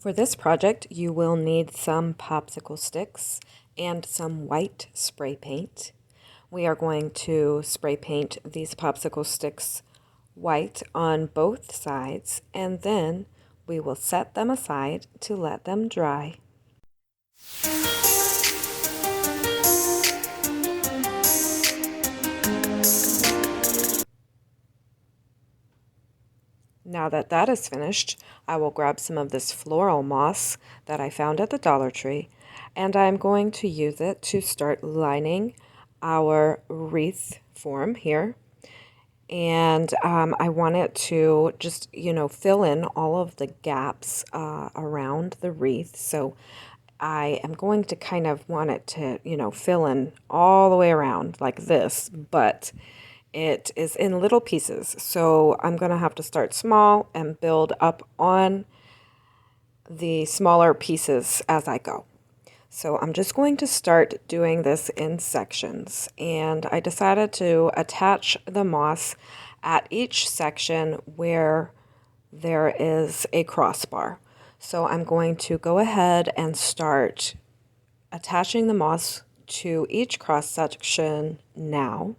For this project, you will need some popsicle sticks and some white spray paint. We are going to spray paint these popsicle sticks white on both sides, and then we will set them aside to let them dry. Now that that is finished, I will grab some of this floral moss that I found at the Dollar Tree, and I'm going to use it to start lining our wreath form here. And I want it to just, fill in all of the gaps around the wreath. So I am going to kind of want it to, fill in all the way around like this, but it is in little pieces. So I'm going to have to start small and build up on the smaller pieces as I go. So I'm just going to start doing this in sections, and I decided to attach the moss at each section where there is a crossbar. So I'm going to go ahead and start attaching the moss to each cross section now.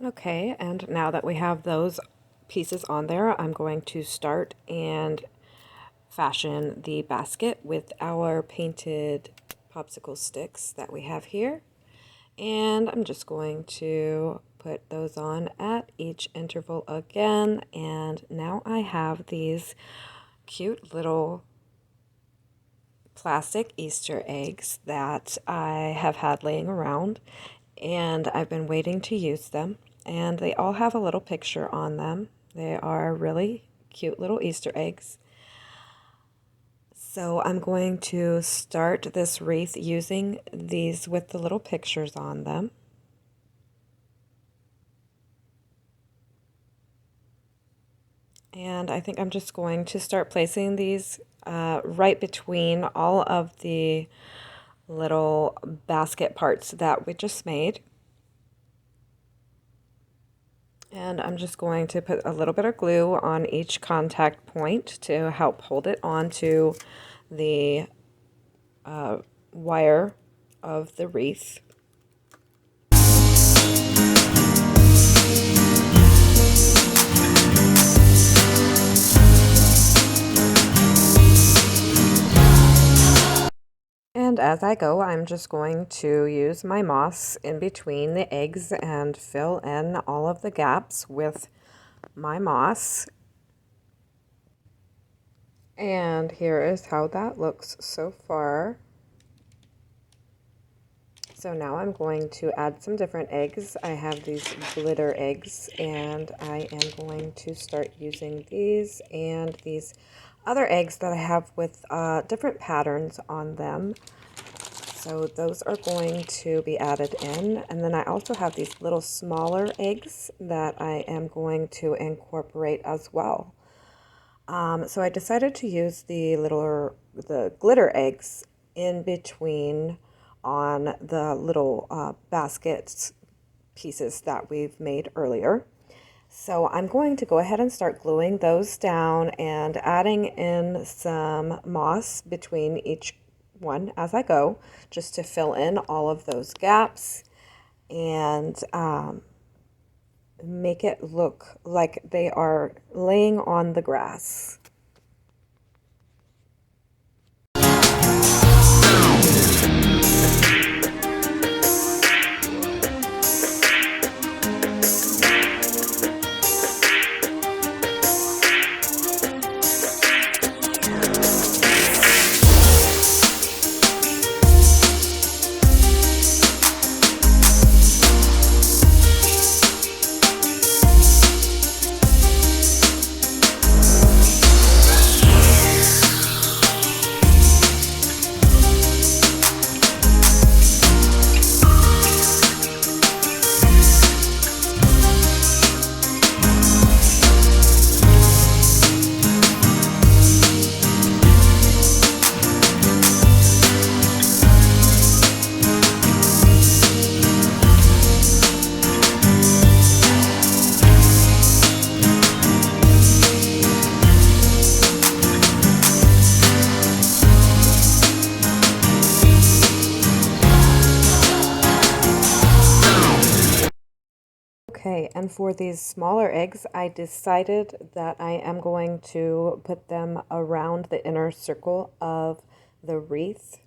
Okay, and now that we have those pieces on there, I'm going to start and fashion the basket with our painted popsicle sticks that we have here. And I'm just going to put those on at each interval again. And now I have these cute little plastic Easter eggs that I have had laying around, and I've been waiting to use them. And they all have a little picture on them. They are really cute little Easter eggs. So I'm going to start this wreath using these with the little pictures on them. And I think I'm just going to start placing these right between all of the little basket parts that we just made. And I'm just going to put a little bit of glue on each contact point to help hold it onto the wire of the wreath. And as I go, I'm just going to use my moss in between the eggs and fill in all of the gaps with my moss. And here is how that looks so far. So now I'm going to add some different eggs. I have these glitter eggs, and I am going to start using these and these other eggs that I have with different patterns on them. So those are going to be added in. And then I also have these little smaller eggs that I am going to incorporate as well. So I decided to use the glitter eggs in between on the little baskets pieces that we've made earlier. So I'm going to go ahead and start gluing those down and adding in some moss between each one as I go, just to fill in all of those gaps and make it look like they are laying on the grass. Okay, and for these smaller eggs, I decided that I am going to put them around the inner circle of the wreath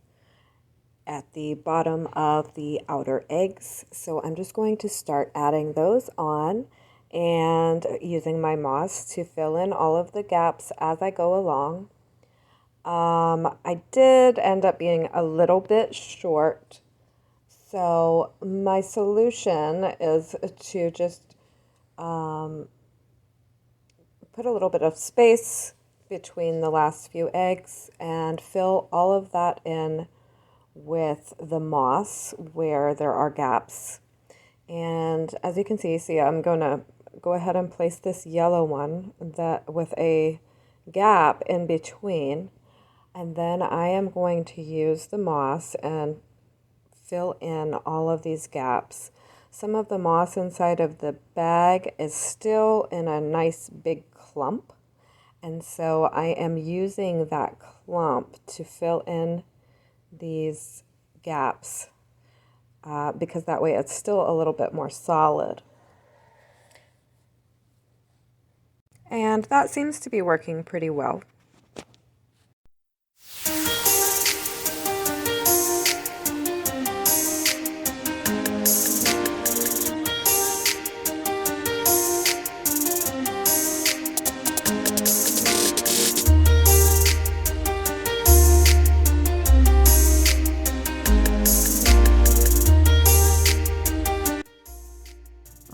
at the bottom of the outer eggs. So I'm just going to start adding those on and using my moss to fill in all of the gaps as I go along. I did end up being a little bit short, so my solution is to just put a little bit of space between the last few eggs and fill all of that in with the moss where there are gaps. And as you can see I'm going to go ahead and place this yellow one that with a gap in between, and then I am going to use the moss and fill in all of these gaps. Some of the moss inside of the bag is still in a nice big clump, and so I am using that clump to fill in these gaps because that way it's still a little bit more solid. And that seems to be working pretty well.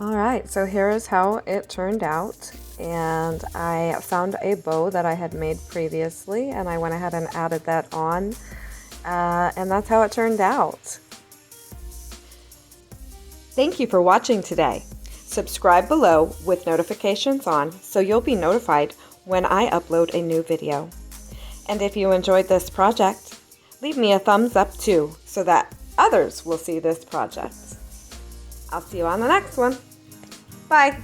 Alright, so here is how it turned out, and I found a bow that I had made previously and I went ahead and added that on, and that's how it turned out. Thank you for watching today. Subscribe below with notifications on so you'll be notified when I upload a new video. And if you enjoyed this project, leave me a thumbs up too so that others will see this project. I'll see you on the next one. Bye.